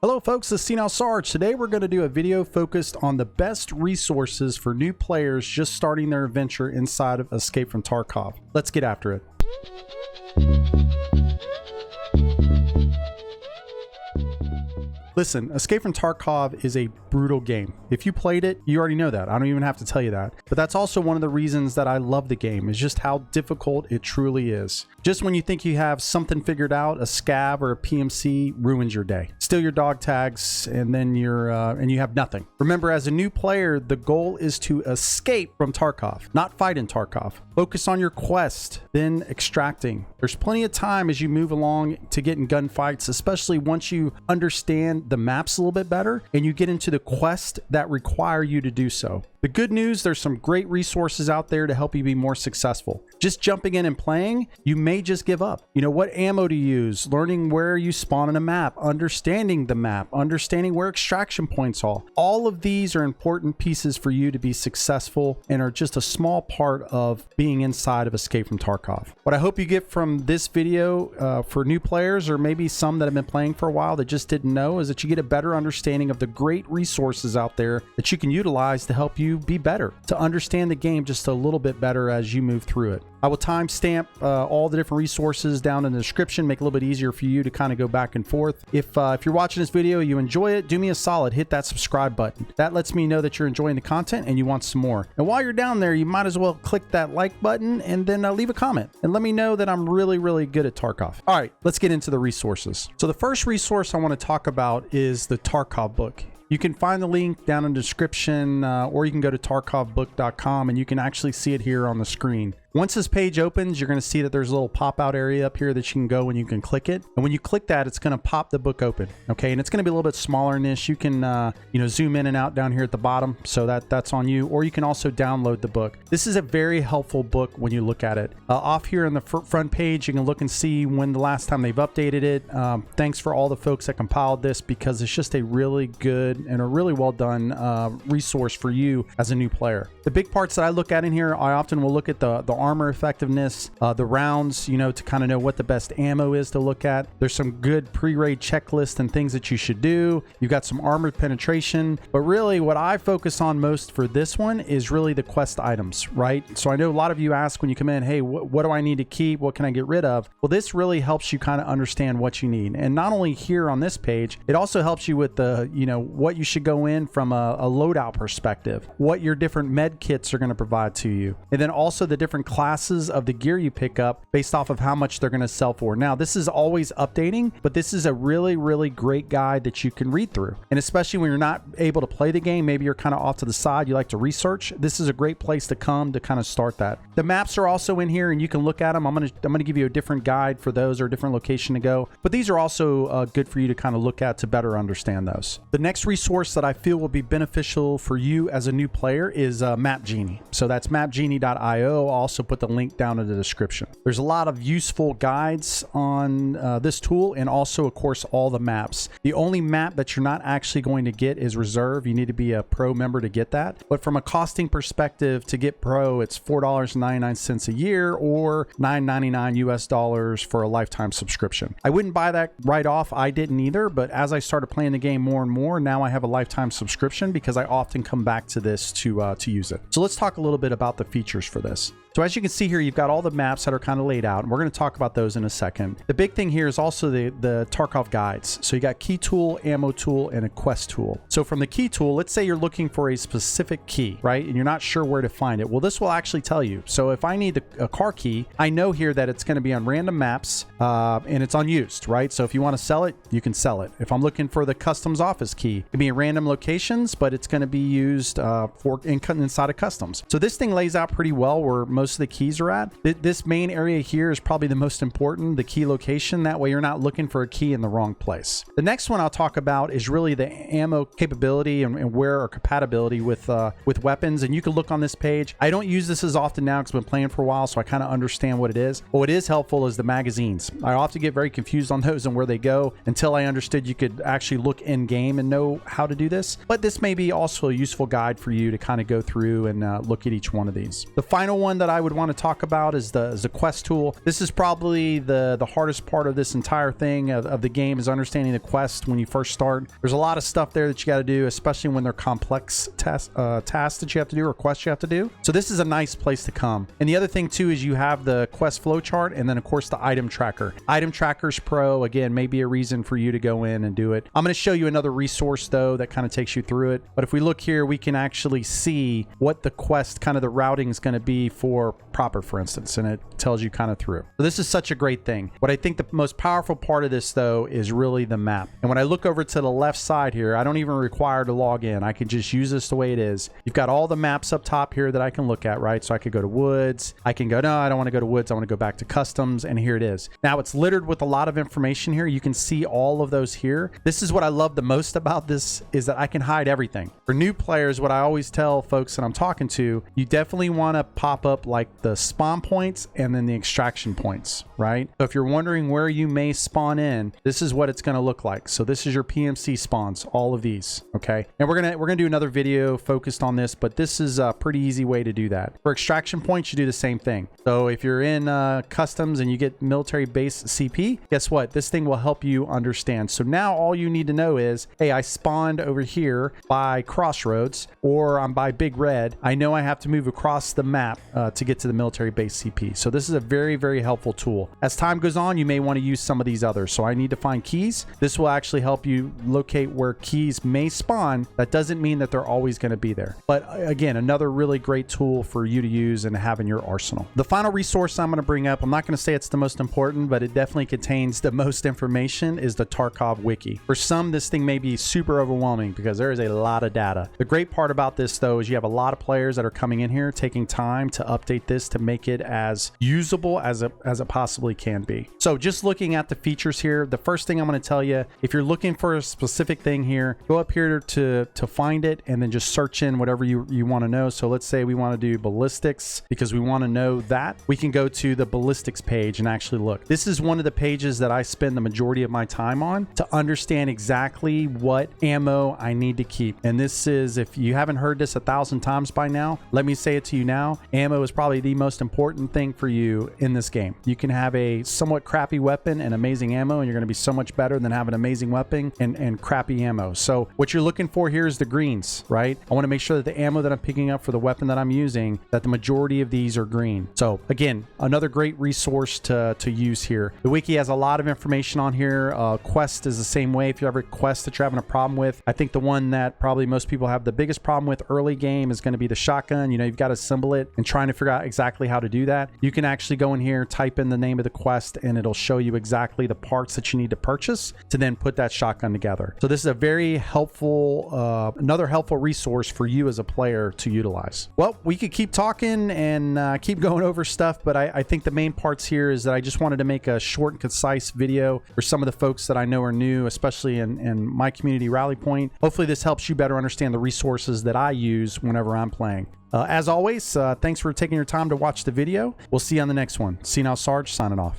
Hello folks, this is SenileSarge. Today we're going to do a video focused on the best resources for new players just starting their adventure inside of Escape from Tarkov. Let's get after it. Listen, Escape from Tarkov is a brutal game. If you played it, you already know that. I don't even have to tell you that. But that's also one of the reasons that I love the game, is just how difficult it truly is. Just when you think you have something figured out, a scav or a PMC ruins your day. Steal your dog tags, and then you have nothing. Remember, as a new player, the goal is to escape from Tarkov, not fight in Tarkov. Focus on your quest, then extracting. There's plenty of time as you move along to get in gunfights, especially once you understand the maps a little bit better and you get into the quest that require you to do so. The good news, there's some great resources out there to help you be more successful. Just jumping in and playing, you may just give up. You know, what ammo to use, learning where you spawn in a map, understanding the map, understanding where extraction points are. All of these are important pieces for you to be successful and are just a small part of being inside of Escape from Tarkov. What I hope you get from this video for new players, or maybe some that have been playing for a while that just didn't know, is that you get a better understanding of the great resources out there that you can utilize to help you be better, to understand the game just a little bit better as you move through it. I will timestamp all the different resources down in the description, make it a little bit easier for you to kind of go back and forth. If you're watching this video, you enjoy it, do me a solid, hit that subscribe button. That lets me know that you're enjoying the content and you want some more. And while you're down there, you might as well click that like button and then leave a comment and let me know that I'm really, really good at Tarkov. All right, let's get into the resources. So the first resource I want to talk about is the Tarkov book. You can find the link down in the description, or you can go to tarkovbook.com and you can actually see it here on the screen. Once this page opens, you're going to see that there's a little pop-out area up here that you can go and you can click it. And when you click that, it's going to pop the book open. Okay, and it's going to be a little bit smaller than this. You can, zoom in and out down here at the bottom. So that's on you. Or you can also download the book. This is a very helpful book when you look at it. Off here on the front page, you can look and see when the last time they've updated it. Thanks for all the folks that compiled this, because it's just a really good and a really well done resource for you as a new player. The big parts that I look at in here, I often will look at the armor effectiveness, the rounds, to kind of know what the best ammo is to look at. There's some good pre-raid checklist and things that you should do. You've got some armor penetration, but really what I focus on most for this one is really the quest items, right? So I know a lot of you ask when you come in, hey, what do I need to keep? What can I get rid of? Well, this really helps you kind of understand what you need. And not only here on this page, it also helps you with the, what you should go in from a loadout perspective, what your different med kits are going to provide to you. And then also the different classes of the gear you pick up based off of how much they're going to sell for. Now, this is always updating, but this is a really, really great guide that you can read through. And especially when you're not able to play the game, maybe you're kind of off to the side, you like to research, this is a great place to come to kind of start that. The maps are also in here and you can look at them. I'm going to give you a different guide for those, or a different location to go, but these are also good for you to kind of look at to better understand those. The next resource that I feel will be beneficial for you as a new player is Map Genie. So that's mapgenie.io. I'll also put the link down in the description. There's a lot of useful guides on this tool, and also, of course, all the maps. The only map that you're not actually going to get is Reserve. You need to be a Pro member to get that. But from a costing perspective, to get Pro, it's $4.99 a year, or $9.99 US for a lifetime subscription. I wouldn't buy that right off. I didn't either, but as I started playing the game more and more, now I have a lifetime subscription because I often come back to this to use it. So let's talk a little bit about the features for this. So as you can see here, you've got all the maps that are kind of laid out, and we're going to talk about those in a second. The big thing here is also the Tarkov guides. So you got key tool, ammo tool, and a quest tool. So from the key tool, let's say you're looking for a specific key, right? And you're not sure where to find it. Well, this will actually tell you. So if I need a car key, I know here that it's going to be on random maps and it's unused, right? So if you want to sell it, you can sell it. If I'm looking for the customs office key, it can be in random locations, but it's going to be used inside of customs. So this thing lays out pretty well where most of the keys are at. This main area here is probably the most important, the key location. That way you're not looking for a key in the wrong place. The next one I'll talk about is really the ammo capability and where, or compatibility with weapons. And you can look on this page. I don't use this as often now because I've been playing for a while, so I kind of understand what it is. But what is helpful is the magazines. I often get very confused on those and where they go until I understood you could actually look in game and know how to do this. But this may be also a useful guide for you to kind of go through and look at each one of these. The final one that that I would want to talk about is the quest tool. This is probably the hardest part of this entire thing of the game, is understanding the quest when you first start. There's a lot of stuff there that you got to do, especially when they're complex tasks that you have to do or quests you have to do. So this is a nice place to come. And the other thing too is you have the quest flowchart, and then of course the item tracker. Item Trackers Pro, again, may be a reason for you to go in and do it. I'm going to show you another resource though that kind of takes you through it. But if we look here, we can actually see what the quest, kind of the routing is going to be for proper, for instance, and it tells you kind of through. So this is such a great thing. What I think the most powerful part of this though is really the map. And when I look over to the left side here, I don't even require to log in. I can just use this the way it is. You've got all the maps up top here that I can look at, right? So I could go to woods. I can go, no, I don't want to go to woods. I want to go back to customs, and here it is. Now it's littered with a lot of information here. You can see all of those here. This is what I love the most about this, is that I can hide everything. For new players, what I always tell folks that I'm talking to, you definitely want to pop up like the spawn points and then the extraction points, right? So if you're wondering where you may spawn in, this is what it's going to look like. So this is your PMC spawns, all of these, okay? And we're gonna do another video focused on this, but this is a pretty easy way to do that. For extraction points, you do the same thing. So if you're in customs and you get military base CP, guess what? This thing will help you understand. So now all you need to know is, hey, I spawned over here by Crossroads, or I'm by Big Red. I know I have to move across the map to get to the military base CP. So this is a very, very helpful tool. As time goes on, you may want to use some of these others. So I need to find keys. This will actually help you locate where keys may spawn. That doesn't mean that they're always going to be there. But again, another really great tool for you to use and have in your arsenal. The final resource I'm going to bring up, I'm not going to say it's the most important, but it definitely contains the most information, is the Tarkov Wiki. For some, this thing may be super overwhelming because there is a lot of data. The great part about this though is you have a lot of players that are coming in here taking time to update this to make it as usable as it possibly can be. So just looking at the features here, the first thing I'm going to tell you, if you're looking for a specific thing here, go up here to find it and then just search in whatever you want to know. So let's say we want to do ballistics because we want to know that. We can go to the ballistics page and actually look. This is one of the pages that I spend the majority of my time on to understand exactly what ammo I need to keep. And this is, if you haven't heard this 1,000 times by now, let me say it to you now. Ammo is probably the most important thing for you in this game. You can have a somewhat crappy weapon and amazing ammo, and you're going to be so much better than having an amazing weapon and crappy ammo. So what you're looking for here is the greens, right? I want to make sure that the ammo that I'm picking up for the weapon that I'm using, that the majority of these are green. So again, another great resource to use here. The wiki has a lot of information on here. Quest is the same way. If you have a quest that you're having a problem with, I think the one that probably most people have the biggest problem with early game is going to be the shotgun. You know, you've got to assemble it, and trying to figure out exactly how to do that. You can actually go in here, type in the name of the quest, and it'll show you exactly the parts that you need to purchase to then put that shotgun together. So this is a very helpful, another helpful resource for you as a player to utilize. Well, we could keep talking and keep going over stuff, but I think the main parts here is that I just wanted to make a short and concise video for some of the folks that I know are new, especially in my community, Rally Point. Hopefully this helps you better understand the resources that I use whenever I'm playing. As always, thanks for taking your time to watch the video. We'll see you on the next one. SenileSarge signing off.